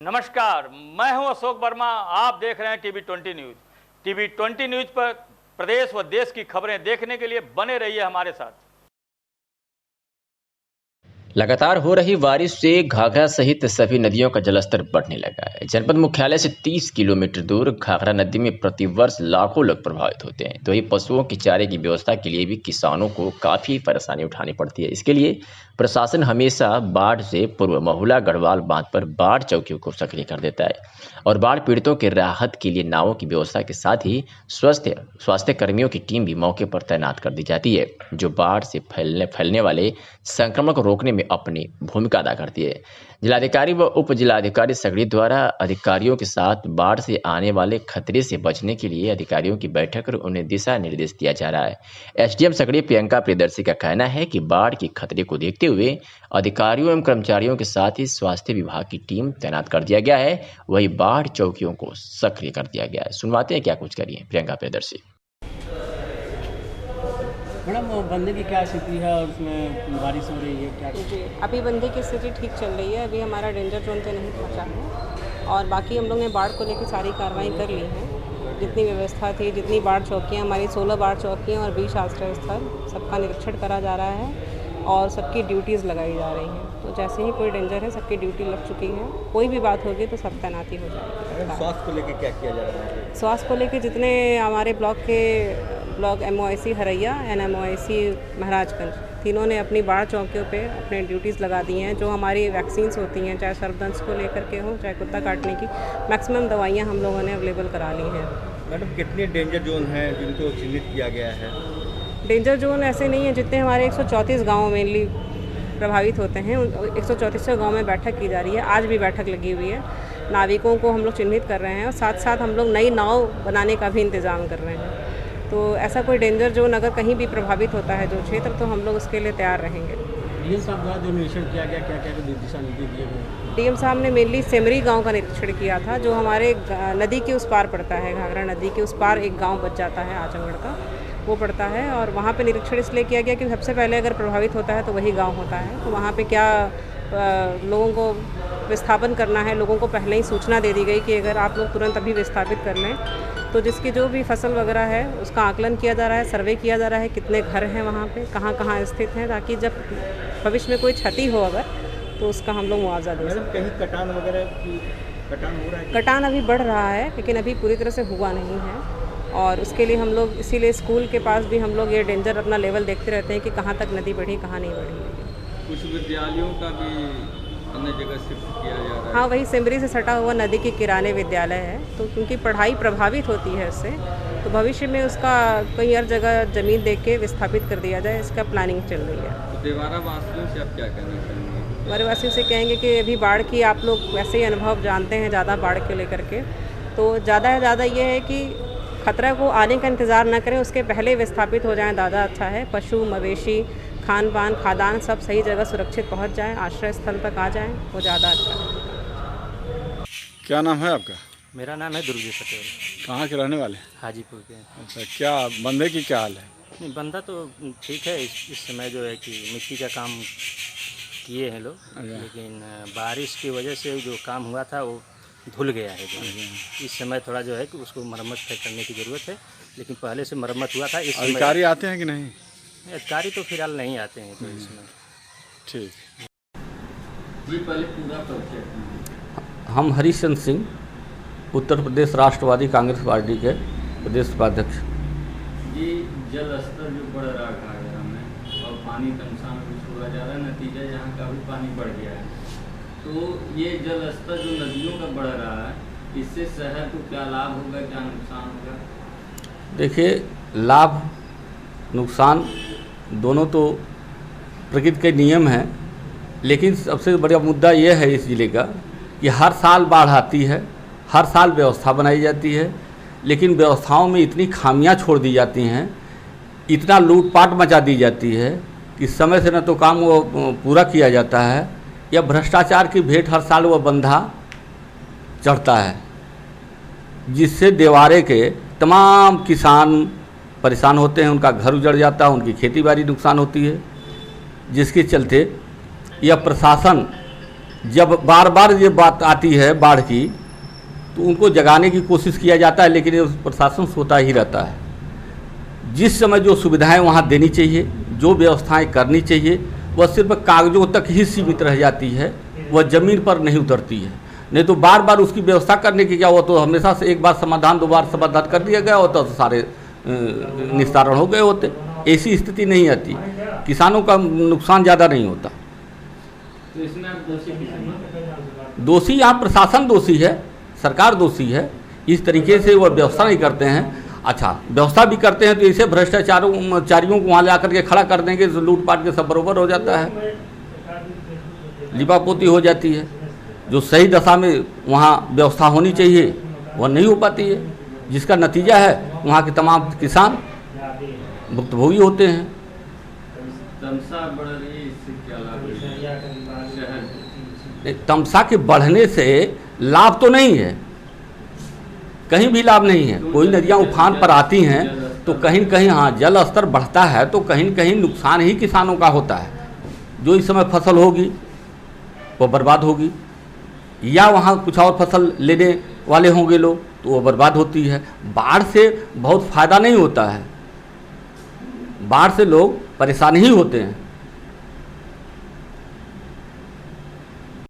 नमस्कार, मैं हूं अशोक वर्मा। आप देख रहे हैं टीवी 20 न्यूज। टीवी 20 न्यूज पर प्रदेश व देश की खबरें देखने के लिए बने रहिए हमारे साथ। लगातार हो रही बारिश से घाघरा सहित सभी नदियों का जलस्तर बढ़ने लगा है। जनपद मुख्यालय से 30 किलोमीटर दूर घाघरा नदी में प्रतिवर्ष लाखों लोग प्रभावित होते हैं। तो वही पशुओं के चारे की व्यवस्था के लिए भी किसानों को काफी परेशानी उठानी पड़ती है। इसके लिए प्रशासन हमेशा बाढ़ से पूर्व महुला गढ़वाल बांध पर बाढ़ चौकियों को सक्रिय कर देता है और बाढ़ पीड़ितों के राहत के लिए नावों की व्यवस्था के साथ ही स्वास्थ्य कर्मियों की टीम भी मौके पर तैनात कर दी जाती है, जो बाढ़ से फैलने वाले संक्रमण को रोकने में अपनी भूमिका अदा करती है। जिलाधिकारी व उप जिलाधिकारी सगड़ी द्वारा अधिकारियों के साथ बाढ़ से आने वाले खतरे से बचने के लिए अधिकारियों की बैठक कर उन्हें दिशा निर्देश दिया जा रहा है। एसडीएम सगड़ी प्रियंका प्रियदर्शी का कहना है कि बाढ़ के खतरे को देखते हुए अधिकारियों एवं कर्मचारियों के साथ ही स्वास्थ्य विभाग की टीम तैनात कर दिया गया है, वही बाढ़ चौकियों को सक्रिय कर दिया गया है। सुनवाते हैं क्या कुछ करिए प्रियंका प्रियदर्शी। मैडम, बंदे की क्या स्थिति है और उसमें बारिश हो रही है क्या? जी, अभी बंदे की स्थिति ठीक चल रही है। अभी हमारा डेंजर जोन पे नहीं पहुंचा है और बाकी हम लोग ने बाढ़ को लेकर सारी कार्रवाई कर ली है। जितनी व्यवस्था थी, जितनी बाढ़ चौकियाँ हमारी 16 बाढ़ चौकियाँ और 20 आश्रय स्थल, सबका निरीक्षण करा जा रहा है और सबकी ड्यूटीज़ लगाई जा रही हैं। तो जैसे ही कोई डेंजर है, सबकी ड्यूटी लग चुकी है। कोई भी बात होगी तो सब तैनाती हो जाएगी। स्वास्थ्य को लेकर क्या किया जा रहा है? स्वास्थ्य को लेकर जितने हमारे block MOIC Haraiya, NMOIC Maharajganj, तीनों ने अपनी बाढ़ चौकियों पे अपने ड्यूटीज़ लगा दी हैं। जो हमारी वैक्सीन्स होती हैं, चाहे सर्पदंश को लेकर के हो, चाहे कुत्ता काटने की, मैक्सिमम दवाइयाँ हम लोगों ने अवेलेबल करा ली हैं। मैडम, कितने डेंजर जोन हैं जिनको चिन्हित किया गया है? डेंजर जोन ऐसे नहीं है, जितने हमारे 134 गाँव मेनली प्रभावित होते हैं, 134 गाँव में बैठक की जा रही है। आज भी बैठक लगी हुई है। नाविकों को हम लोग चिन्हित कर रहे हैं और साथ साथ हम लोग नई नाव बनाने का भी इंतज़ाम कर रहे हैं। तो ऐसा कोई डेंजर जोन अगर कहीं भी प्रभावित होता है जो क्षेत्र, तो हम लोग उसके लिए तैयार रहेंगे। डीएम साहब द्वारा जो निरीक्षण किया गया, क्या क्या दिशा निर्देश दिए गए? डीएम साहब ने मेनली सेमरी गांव का निरीक्षण किया था, जो हमारे नदी के उस पार पड़ता है। घाघरा नदी के उस पार एक गांव बच जाता है, आजमगढ़ का, वो पड़ता है। और वहाँ पे निरीक्षण इसलिए किया गया कि सबसे पहले अगर प्रभावित होता है तो वही गाँव होता है। तो वहाँ पर क्या लोगों को विस्थापन करना है, लोगों को पहले ही सूचना दे दी गई कि अगर आप लोग तुरंत अभी विस्थापित कर लें तो जिसकी जो भी फसल वगैरह है उसका आकलन किया जा रहा है, सर्वे किया जा रहा है, कितने घर हैं वहाँ पे, कहाँ कहाँ स्थित हैं, ताकि जब भविष्य में कोई क्षति हो अगर तो उसका हम लोग मुआवजा दें। कहीं कटान वगैरह की कटान हो रहा है? कटान अभी बढ़ रहा है, लेकिन अभी पूरी तरह से हुआ नहीं है। और उसके लिए हम लोग इसीलिए स्कूल के पास भी हम लोग ये डेंजर अपना लेवल देखते रहते हैं कि कहाँ तक नदी बढ़ी, कहाँ नहीं बढ़ी। कुछ विद्यालयों का भी अन्य जगह शिफ्ट किया जा रहा है। हाँ, वही सिमरी से सटा हुआ नदी के किराने विद्यालय है। तो क्योंकि पढ़ाई प्रभावित होती है इससे, तो भविष्य में उसका कहीं हर जगह ज़मीन देख के विस्थापित कर दिया जाए, इसका प्लानिंग चल रही है। तो देवारा वासियों से आप क्या कहना चाहेंगे? हमारे वासियों से कहेंगे कि अभी बाढ़ की आप लोग वैसे ही अनुभव जानते हैं ज़्यादा बाढ़ को लेकर के, तो ज़्यादा से ज़्यादा ये है कि खतरा को आने का इंतज़ार न करें, उसके पहले विस्थापित हो जाएँ, ज़्यादा अच्छा है। पशु मवेशी, खान पान, खादान सब सही जगह सुरक्षित पहुंच जाएं, आश्रय स्थल तक आ जाएं, वो ज़्यादा अच्छा है। क्या नाम है आपका? मेरा नाम है दुर्गेश पटेल। कहाँ के रहने वाले? हाजीपुर के। अच्छा, क्या बंदे की क्या हाल है? नहीं, बंदा तो ठीक है। इस समय जो है कि मिट्टी का काम किए हैं लोग, लेकिन बारिश की वजह से जो काम हुआ था वो धुल गया है। इस समय थोड़ा जो है कि उसको मरम्मत करने की ज़रूरत है, लेकिन पहले से मरम्मत हुआ था। इस अधिकारी आते हैं कि नहीं? अधिकारी तो फिलहाल नहीं आते हैं तो इसमें। ठीक। जी, पहले पूरा परिचय। हम हरिश्चंद्र सिंह, उत्तर प्रदेश राष्ट्रवादी कांग्रेस पार्टी के प्रदेश उपाध्यक्ष। ये जल स्तर जो बढ़ रहा है घाघरा में और पानी तमसा में भी छोड़ा जा रहा है, नतीजा यहाँ का भी पानी बढ़ गया है। तो ये जल स्तर जो नदियों का बढ़ रहा है, इससे शहर को क्या लाभ होगा, क्या नुकसान होगा? देखिए, लाभ नुकसान दोनों तो प्रकृति के नियम हैं, लेकिन सबसे बड़ा मुद्दा ये है इस ज़िले का कि हर साल बाढ़ आती है, हर साल व्यवस्था बनाई जाती है, लेकिन व्यवस्थाओं में इतनी खामियां छोड़ दी जाती हैं, इतना लूटपाट मचा दी जाती है कि समय से न तो काम वो पूरा किया जाता है, या भ्रष्टाचार की भेंट हर साल वो बंधा चढ़ता है, जिससे देवारे के तमाम किसान परेशान होते हैं, उनका घर उजड़ जाता है, उनकी खेती बाड़ी नुकसान होती है, जिसके चलते यह प्रशासन जब बार बार ये बात आती है बाढ़ की, तो उनको जगाने की कोशिश किया जाता है, लेकिन ये प्रशासन सोता ही रहता है। जिस समय जो सुविधाएं वहाँ देनी चाहिए, जो व्यवस्थाएं करनी चाहिए, वह सिर्फ कागजों तक ही सीमित रह जाती है, वह ज़मीन पर नहीं उतरती है। नहीं तो बार बार उसकी व्यवस्था करने की क्या हुआ, तो हमेशा से एक बार समाधान, 2 बार समाधान कर दिया गया होता तो सारे निस्तारण हो गए होते। ऐसी स्थिति नहीं आती, किसानों का नुकसान ज़्यादा नहीं होता। तो इसमें आप दोषी किसान? दोषी यहाँ प्रशासन दोषी है, सरकार दोषी है। इस तरीके से वह व्यवस्था नहीं करते हैं। अच्छा, व्यवस्था भी करते हैं तो ऐसे भ्रष्टाचारियों को वहाँ ला करके खड़ा कर देंगे तो लूटपाट के सब बरोबर हो जाता है, लिपापोती हो जाती है। जो सही दशा में वहाँ व्यवस्था होनी चाहिए वह नहीं हो पाती है, जिसका नतीजा है वहाँ के तमाम किसान भुक्तभोगी होते हैं। तमसा बढ़ रही है, इससे क्या लाभ है? तमसा के बढ़ने से लाभ तो नहीं है, कहीं भी लाभ नहीं है। कोई नदियाँ उफान पर आती हैं तो कहीं न कहीं हाँ जल स्तर बढ़ता है, तो कहीं न कहीं नुकसान ही किसानों का होता है। जो इस समय फसल होगी वो बर्बाद होगी, या वहाँ कुछ और फसल लेने वाले होंगे लोग तो वो बर्बाद होती है। बाढ़ से बहुत फ़ायदा नहीं होता है, बाढ़ से लोग परेशान ही होते हैं।